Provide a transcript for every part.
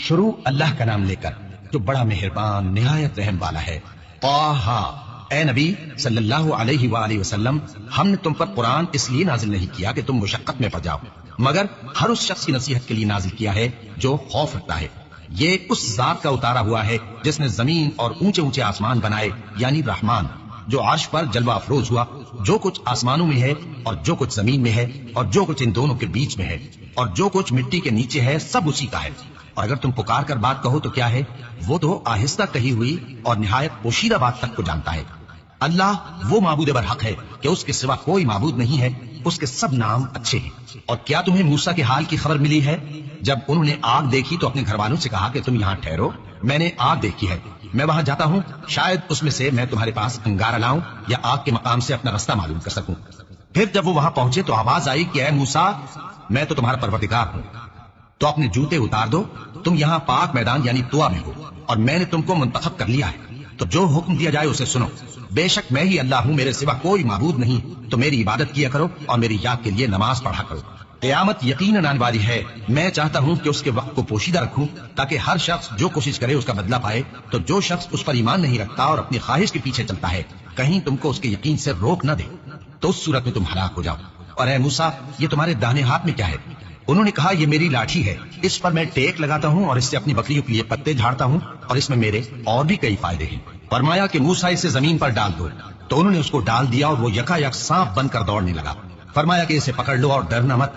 شروع اللہ کا نام لے کر جو بڑا مہربان نہایت رحم والا ہے۔ طٰہٰ، اے نبی صلی اللہ علیہ وآلہ وسلم، ہم نے تم پر قرآن اس لیے نازل نہیں کیا کہ تم مشقت میں پڑ جاؤ، مگر ہر اس شخص کی نصیحت کے لیے نازل کیا ہے جو خوف رکھتا ہے۔ یہ اس ذات کا اتارا ہوا ہے جس نے زمین اور اونچے اونچے آسمان بنائے، یعنی رحمان، جو عرش پر جلوہ افروز ہوا۔ جو کچھ آسمانوں میں ہے اور جو کچھ زمین میں ہے اور جو کچھ ان دونوں کے بیچ میں ہے اور جو کچھ مٹی کے نیچے ہے، سب اسی کا ہے۔ اور اگر تم پکار کر بات کہو تو کیا ہے، وہ تو آہستہ کہی ہوئی اور نہایت پوشیدہ بات تک کو جانتا ہے۔ اللہ وہ معبود برحق ہے کہ اس کے سوا کوئی معبود نہیں ہے، اس کے سب نام اچھے ہیں۔ اور کیا تمہیں موسیٰ کے حال کی خبر ملی ہے؟ جب انہوں نے آگ دیکھی تو اپنے گھر والوں سے کہا کہ تم یہاں ٹھہرو، میں نے آگ دیکھی ہے، میں وہاں جاتا ہوں، شاید اس میں سے میں تمہارے پاس انگارہ لاؤں یا آگ کے مقام سے اپنا رستہ معلوم کر سکوں۔ پھر جب وہ وہاں پہنچے تو آواز آئی کہ اے موسیٰ، میں تو تمہارا پروردگار ہوں، تو اپنے جوتے اتار دو، تم یہاں پاک میدان یعنی طویٰ میں ہو، اور میں نے تم کو منتخب کر لیا ہے، تو جو حکم دیا جائے اسے سنو۔ بے شک میں ہی اللہ ہوں، میرے سوا کوئی معبود نہیں، تو میری عبادت کیا کرو اور میری یاد کے لیے نماز پڑھا کرو۔ قیامت یقیناً آنے والی ہے، میں چاہتا ہوں کہ اس کے وقت کو پوشیدہ رکھوں تاکہ ہر شخص جو کوشش کرے اس کا بدلہ پائے۔ تو جو شخص اس پر ایمان نہیں رکھتا اور اپنی خواہش کے پیچھے چلتا ہے، کہیں تم کو اس کے یقین سے روک نہ دے، تو اس صورت میں تم ہلاک ہو جاؤ۔ اور اے موسیٰ، یہ تمہارے داہنے ہاتھ میں کیا ہے؟ انہوں نے کہا یہ میری لاٹھی ہے، اس پر میں ٹیک لگاتا ہوں اور اس سے اپنی بکریوں کے لیے پتے جھاڑتا ہوں، اور اس میں میرے اور بھی کئی فائدے ہیں۔ فرمایا کہ موسیٰ اسے زمین پر ڈال دو، تو انہوں نے اس کو ڈال دیا اور وہ یکا یک سانپ بن کر دوڑنے لگا۔ فرمایا کہ اسے پکڑ لو اور ڈرنا مت،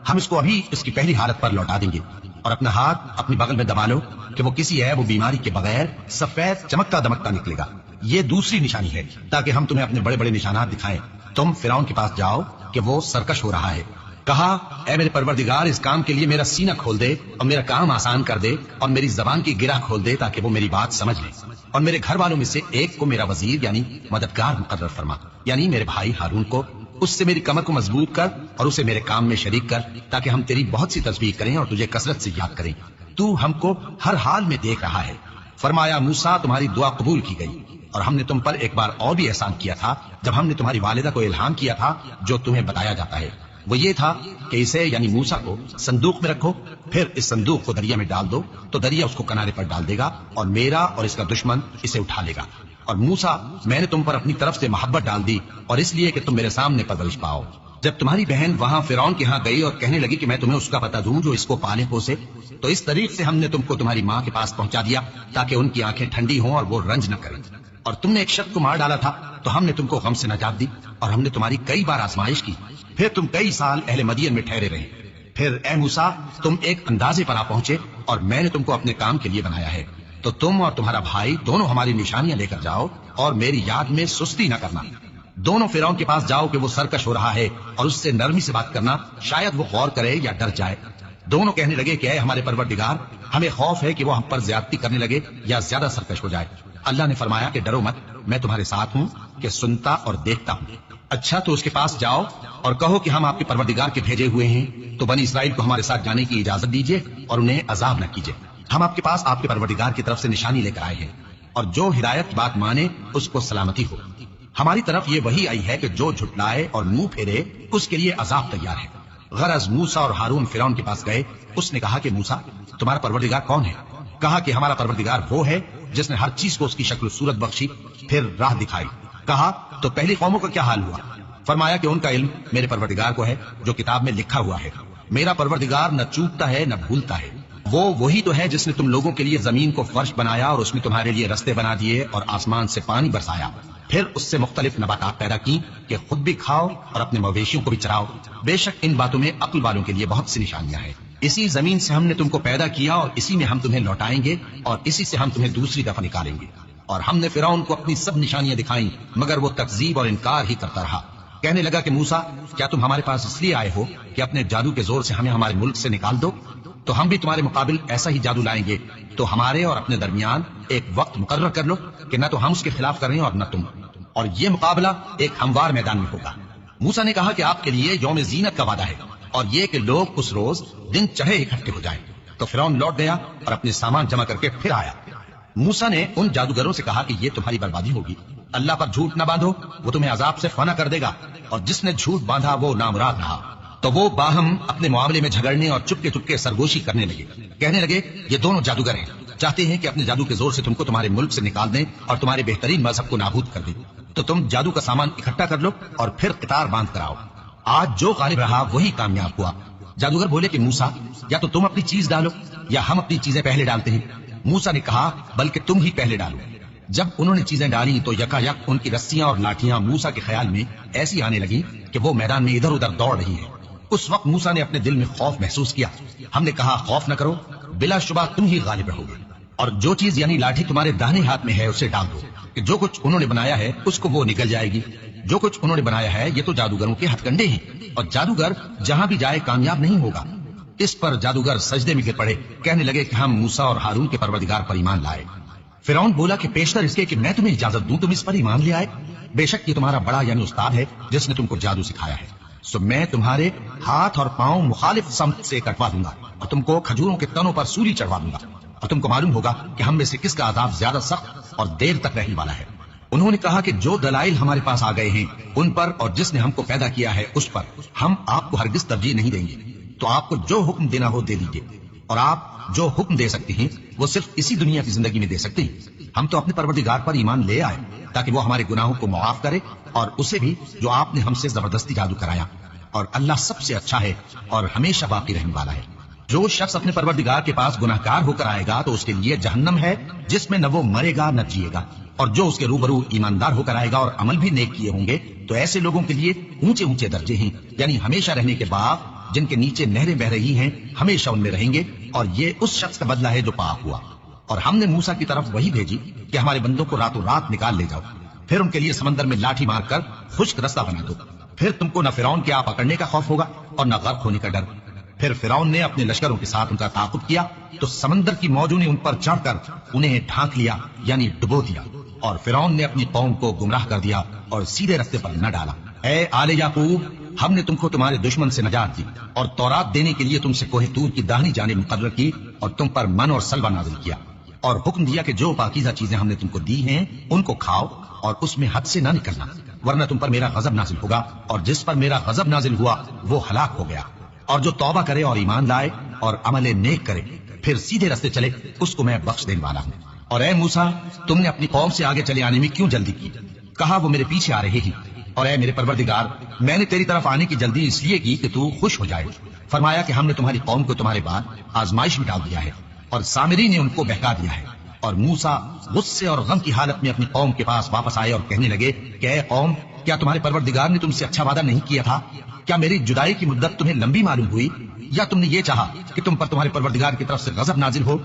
ہم اس کو ابھی اس کی پہلی حالت پر لوٹا دیں گے، اور اپنا ہاتھ اپنی بغل میں دبا لو کہ وہ کسی عیب و بیماری کے بغیر سفید چمکتا دمکتا نکلے گا۔ یہ دوسری نشانی ہے تاکہ ہم تمہیں اپنے بڑے بڑے نشانات دکھائیں۔ تم فرعون کے پاس جاؤ کہ وہ سرکش ہو رہا ہے، کہا اے میرے پروردگار، اس کام کے لیے میرا سینہ کھول دے اور میرا کام آسان کر دے اور میری زبان کی گرہ کھول دے تاکہ وہ میری بات سمجھ لے، اور میرے گھر والوں میں سے ایک کو میرا وزیر یعنی مددگار مقرر فرما، یعنی میرے بھائی ہارون کو، اس سے میری کمر کو مضبوط کر اور اسے میرے کام میں شریک کر تاکہ ہم تیری بہت سی تسبیح کریں اور تجھے کثرت سے یاد کریں، تو ہم کو ہر حال میں دیکھ رہا ہے۔ فرمایا موسیٰ، تمہاری دعا قبول کی گئی، اور ہم نے تم پر ایک بار اور بھی احسان کیا تھا جب ہم نے تمہاری والدہ کو الہام کیا تھا جو تمہیں بتایا جاتا ہے، وہ یہ تھا کہ اسے یعنی موسیٰ کو صندوق میں رکھو، پھر اس صندوق کو دریا میں ڈال دو تو دریا اس کو کنارے پر ڈال دے گا اور میرا اور اس کا دشمن اسے اٹھا لے گا۔ اور موسیٰ، میں نے تم پر اپنی طرف سے محبت ڈال دی اور اس لیے کہ تم میرے سامنے پرورش پاؤ۔ جب تمہاری بہن وہاں فرعون کے ہاں گئی اور کہنے لگی کہ میں تمہیں اس کا پتہ دوں جو اس کو پالے پوسے، تو اس طریق سے ہم نے تم کو تمہاری ماں کے پاس پہنچا دیا تاکہ ان کی آنکھیں ٹھنڈی ہوں اور وہ رنج نہ کریں۔ اور تم نے ایک شخص کو مار ڈالا تھا تو ہم نے تم کو غم سے نجات دی، اور ہم نے تمہاری کئی بار آزمائش کی، پھر تم کئی سال اہل مدین میں ٹھہرے رہے۔ پھر اے موسیٰ، تم ایک اندازے پر آ پہنچے اور میں نے تم کو اپنے کام کے لیے بنایا ہے، تو تم اور تمہارا بھائی دونوں ہماری نشانیاں لے کر جاؤ اور میری یاد میں سستی نہ کرنا۔ دونوں فرعون کے پاس جاؤ کہ وہ سرکش ہو رہا ہے اور اس سے نرمی سے بات کرنا، شاید وہ غور کرے یا ڈر جائے۔ دونوں کہنے لگے کہ اے ہمارے پروردگار، ہمیں خوف ہے کہ وہ ہم پر زیادتی کرنے لگے یا زیادہ سرکش ہو جائے۔ اللہ نے فرمایا کہ ڈرو مت، میں تمہارے ساتھ ہوں کہ سنتا اور دیکھتا ہوں۔ اچھا تو اس کے پاس جاؤ اور کہو کہ ہم آپ کے پروردگار کے بھیجے ہوئے ہیں، تو بنی اسرائیل کو ہمارے ساتھ جانے کی اجازت دیجیے اور انہیں عذاب نہ کیجیے۔ ہم آپ کے پاس آپ کے پروردگار کی طرف سے نشانی لے کر آئے ہیں، اور جو ہدایت کی بات مانے اس کو سلامتی ہو۔ ہماری طرف یہ وحی آئی ہے کہ جو جھٹلائے اور منہ پھیرے اس کے لیے عذاب تیار ہے۔ غرض موسیٰ اور ہارون فرعون کے پاس گئے، اس نے کہا کہ موسیٰ، تمہارا پروردگار کون ہے؟ کہا کہ ہمارا پروردگار وہ ہے جس نے ہر چیز کو اس کی شکل و صورت بخشی، پھر راہ دکھائی۔ کہا تو پہلی قوموں کا کیا حال ہوا؟ فرمایا کہ ان کا علم میرے پروردگار کو ہے جو کتاب میں لکھا ہوا ہے۔ میرا پروردگار نہ چوکتا ہے نہ بھولتا ہے، وہ وہی تو ہے جس نے تم لوگوں کے لیے زمین کو فرش بنایا اور اس میں تمہارے لیے رستے بنا دیے اور آسمان سے پانی برسایا، پھر اس سے مختلف نباتات پیدا کی کہ خود بھی کھاؤ اور اپنے مویشیوں کو بھی چراؤ۔ بے شک ان باتوں میں عقل والوں کے لیے بہت سی نشانیاں ہیں۔ اسی زمین سے ہم نے تم کو پیدا کیا اور اسی میں ہم تمہیں لوٹائیں گے اور اسی سے ہم تمہیں دوسری دفعہ نکالیں گے۔ اور ہم نے فرعون کو اپنی سب نشانیاں دکھائیں مگر وہ تکذیب اور انکار ہی کرتا رہا۔ کہنے لگا کہ موسیٰ، کیا تم ہمارے پاس اس لیے آئے ہو کہ اپنے جادو کے زور سے ہمیں ہمارے ملک سے نکال دو؟ تو ہم بھی تمہارے مقابل ایسا ہی جادو لائیں گے، تو ہمارے اور اپنے درمیان ایک وقت مقرر کر لو کہ نہ تو ہم اس کے خلاف کریں اور نہ تم، اور یہ مقابلہ ایک ہموار میدان میں ہوگا۔ موسیٰ نے کہا کہ آپ کے لیے یوم زینت کا وعدہ ہے اور یہ کہ لوگ اس روز دن چڑھے اکٹھے ہو جائیں۔ تو فرعون لوٹ گیا اور اپنے سامان جمع کر کے پھر آیا۔ موسیٰ نے ان جادوگروں سے کہا کہ یہ تمہاری بربادی ہوگی، اللہ پر جھوٹ نہ باندھو، وہ تمہیں عذاب سے فنا کر دے گا، اور جس نے جھوٹ باندھا وہ نامراد رہا۔ تو وہ باہم اپنے معاملے میں جھگڑنے اور چپکے چپکے سرگوشی کرنے لگے. کہنے لگے یہ دونوں جادوگر ہیں, چاہتے ہیں کہ اپنے جادو کے زور سے تم کو تمہارے ملک سے نکال دیں اور تمہارے بہترین مذہب کو نابود کر دیں. تو تم جادو کا سامان اکٹھا کر لو اور پھر قطار باندھ کر آؤ. آج جو غالب رہا وہی کامیاب ہوا. جادوگر بولے کہ موسیٰ, یا تو تم اپنی چیز ڈالو یا ہم اپنی چیزیں پہلے ڈالتے ہیں. موسیٰ نے کہا بلکہ تم ہی پہلے ڈالو. جب انہوں نے چیزیں ڈالی تو یکا یک ان کی رسیاں اور لاٹھیاں موسیٰ کے خیال میں ایسی آنے لگی کہ وہ میدان میں ادھر ادھر دوڑ رہی ہیں. اس وقت موسیٰ نے اپنے دل میں خوف محسوس کیا. ہم نے کہا خوف نہ کرو, بلا شبہ تم ہی غالب رہو گے, اور جو چیز یعنی لاٹھی تمہارے داہنے ہاتھ میں ہے اسے ڈال دو کہ جو کچھ انہوں نے بنایا ہے اس کو وہ نکل جائے گی. جو کچھ انہوں نے بنایا ہے یہ تو جادوگروں کے ہتھ کنڈے ہیں, اور جادوگر جہاں بھی جائے کامیاب نہیں ہوگا. اس پر جادوگر سجدے میں گر پڑے, کہنے لگے کہ ہم موسیٰ اور ہارون کے پروردگار پر ایمان لائے. فرعون بولا کہ پیشتر اس کے کہ میں تمہیں اجازت دوں تم اس پر ایمان لے آئے. بے شک یہ تمہارا بڑا یعنی استاد ہے جس نے تم کو جادو سکھایا ہے. سو میں تمہارے ہاتھ اور پاؤں مخالف سمت سے کٹوا دوں گا اور تم کو کھجوروں کے تنوں پر سولی چڑھوا دوں گا, اور تم کو معلوم ہوگا کہ ہم میں سے کس کا عذاب زیادہ سخت اور دیر تک رہنے والا ہے. انہوں نے کہا کہ جو دلائل ہمارے پاس آ گئے ہیں ان پر اور جس نے ہم کو پیدا کیا ہے اس پر ہم آپ کو ہرگز ترجیح نہیں دیں گے. تو آپ کو جو حکم دینا ہو دے دیجیے, اور آپ جو حکم دے سکتے ہیں وہ صرف اسی دنیا کی زندگی میں دے سکتے ہیں. ہم تو اپنے پروردگار پر ایمان لے آئے تاکہ وہ ہمارے گناہوں کو معاف کرے, اور اسے بھی جو آپ نے ہم سے زبردستی جادو کرایا. اور اللہ سب سے اچھا ہے اور ہمیشہ باقی رہنے والا ہے. جو شخص اپنے پروردگار کے پاس گناہ کار ہو کر آئے گا تو اس کے لیے جہنم ہے جس میں نہ وہ مرے گا نہ جیے گا, اور جو اس کے روبرو ایماندار ہو کر آئے گا اور عمل بھی نیک کیے ہوں گے تو ایسے لوگوں کے لیے اونچے اونچے درجے ہیں, یعنی ہمیشہ رہنے کے باغ جن کے نیچے نہریں بہ رہی ہیں, ہمیشہ ان میں رہیں گے. اور یہ اس شخص کا بدلہ ہے جو پاک ہوا. اور ہم نے موسیٰ کی طرف وہی بھیجی کہ ہمارے بندوں کو راتوں رات نکال لے جاؤ, پھر ان کے لیے سمندر میں لاٹھی مار کر خشک رستہ بنا دو. پھر تم کو نہ فرعون کے آپ پکڑنے کا خوف ہوگا اور نہ غرق ہونے کا ڈر. پھر فرعون نے اپنے لشکروں کے ساتھ ان کا تعاقب کیا تو سمندر کی موجوں نے ان پر چڑھ کر انہیں ڈھانک لیا یعنی ڈبو دیا, اور فرعون نے اپنی قوم کو گمراہ کر دیا اور سیدھے رستے پر نہ ڈالا. اے آل یعقوب, ہم نے تم کو تمہارے دشمن سے نجات دی اور تورات دینے کے لیے تم سے کوہ طور کی داہنی جانب مقرر کی, اور تم پر من اور سلوہ نازل کیا, اور حکم دیا کہ جو پاکیزہ چیزیں ہم نے تم کو دی ہیں ان کو کھاؤ اور اس میں حد سے نہ نکلنا, ورنہ تم پر میرا غضب نازل ہوگا, اور جس پر میرا غضب نازل ہوا وہ ہلاک ہو گیا. اور جو توبہ کرے اور ایمان لائے اور عمل نیک کرے پھر سیدھے رستے چلے اس کو میں بخش دینے والا ہوں. اور اے موسیٰ, تم نے اپنی قوم سے آگے چلے آنے میں کیوں جلدی کی؟ کہا وہ میرے پیچھے آ رہے ہیں. اور اے میرے پروردگار, میں نے تیری طرف آنے کی جلدی اس لیے کی کہ تو خوش ہو جائے. فرمایا کہ ہم نے تمہاری قوم کو تمہارے بعد آزمائش میں ڈال دیا ہے, اور سامری نے ان کو بہکا دیا ہے. اور موسیٰ غصے اور غم کی حالت میں اپنی قوم کے پاس واپس آئے اور کہنے لگے کہ اے قوم, کیا تمہارے پروردگار نے تم سے اچھا وعدہ نہیں کیا تھا؟ کیا میری جدائی کی مدت تمہیں لمبی معلوم ہوئی, یا تم نے یہ چاہا کہ تم پر تمہارے پروردگار کی طرف سے غضب نازل ہو,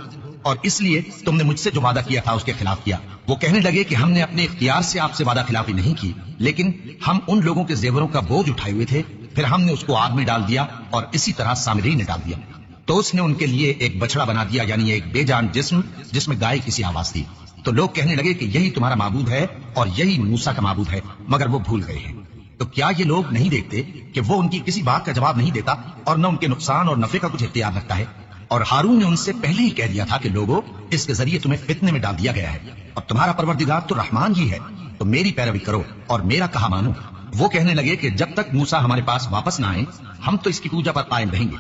اور اس لیے تم نے مجھ سے جو وعدہ کیا تھا اس کے خلاف کیا؟ وہ کہنے لگے کہ ہم نے اپنے اختیار سے آپ سے وعدہ خلافی نہیں کی, لیکن ہم ان لوگوں کے زیوروں کا بوجھ اٹھائے ہوئے تھے, پھر ہم نے اس کو آگ میں ڈال دیا, اور اسی طرح سامری نے ڈال دیا. تو اس نے ان کے لیے ایک بچڑا بنا دیا, یعنی ایک بے جان جسم جس میں گائے کسی آواز تھی. تو لوگ کہنے لگے کہ یہی تمہارا معبود ہے اور یہی موسیٰ کا معبود ہے, مگر وہ بھول گئے ہیں. تو کیا یہ لوگ نہیں دیکھتے کہ وہ ان کی کسی بات کا جواب نہیں دیتا اور نہ ان کے نقصان اور نفع کا کچھ اختیار رکھتا ہے؟ اور ہارون نے ان سے پہلے ہی کہہ دیا تھا کہ لوگوں, اس کے ذریعے تمہیں فتنے میں ڈال دیا گیا ہے, اور تمہارا پروردگار تو رحمان ہی ہے, تو میری پیروی کرو اور میرا کہا مانو. وہ کہنے لگے کہ جب تک موسیٰ ہمارے پاس واپس نہ آئے ہم تو اس کی پوجا پر قائم رہیں گے.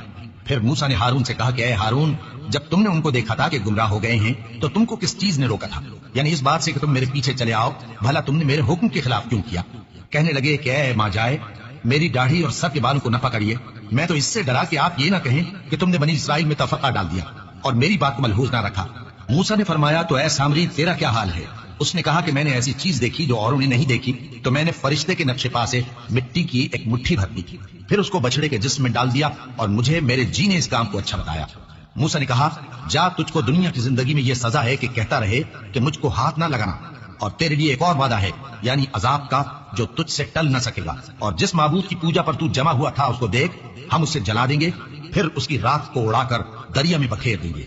پھر موسیٰ نے ہارون سے کہا کہ اے ہارون, جب تم نے ان کو دیکھا تھا کہ گمراہ ہو گئے ہیں تو تم کو کس چیز نے روکا تھا, یعنی اس بات سے کہ تم میرے پیچھے چلے آؤ, بھلا تم نے میرے حکم کے خلاف کیوں کیا؟ کہنے لگے کہ اے ماں جائے, میری داڑھی اور سر کے بالوں کو نہ پکڑیے, میں تو اس سے ڈرا کہ آپ یہ نہ کہیں کہ تم نے بنی اسرائیل میں تفرقہ ڈال دیا اور میری بات کو ملحوظ نہ رکھا. موسیٰ نے فرمایا تو اے سامری, تیرا کیا حال ہے؟ اس نے کہا کہ میں نے ایسی چیز دیکھی جو اوروں نے نہیں دیکھی, تو میں نے فرشتے کے نقش پا سے مٹی کی ایک مٹھی بھر دی, پھر اس کو بچڑے کے جسم میں ڈال دیا, اور مجھے میرے جی نے اس کام کو اچھا بتایا. موسیٰ نے کہا جا, تجھ کو دنیا کی زندگی میں یہ سزا ہے کہ کہتا رہے کہ مجھ کو ہاتھ نہ لگانا, اور تیرے لیے ایک اور وعدہ ہے یعنی عذاب کا جو تجھ سے ٹل نہ سکے گا. اور جس معبود کی پوجا پر تو جمع ہوا تھا اس کو دیکھ, ہم اسے جلا دیں گے, پھر اس کی راکھ کو اڑا کر دریا میں بکھیر دیں گے.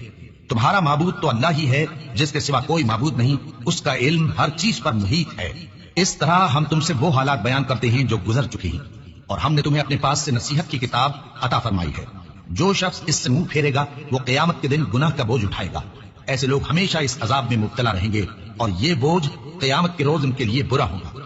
تمہارا معبود تو اللہ ہی ہے جس کے سوا کوئی معبود نہیں, اس کا علم ہر چیز پر محیط ہے. اس طرح ہم تم سے وہ حالات بیان کرتے ہیں جو گزر چکے ہیں, اور ہم نے تمہیں اپنے پاس سے نصیحت کی کتاب عطا فرمائی ہے. جو شخص اس سے منہ پھیرے گا وہ قیامت کے دن گناہ کا بوجھ اٹھائے گا. ایسے لوگ ہمیشہ اس عذاب میں مبتلا رہیں گے, اور یہ بوجھ قیامت کے روز ان کے لیے برا ہوگا.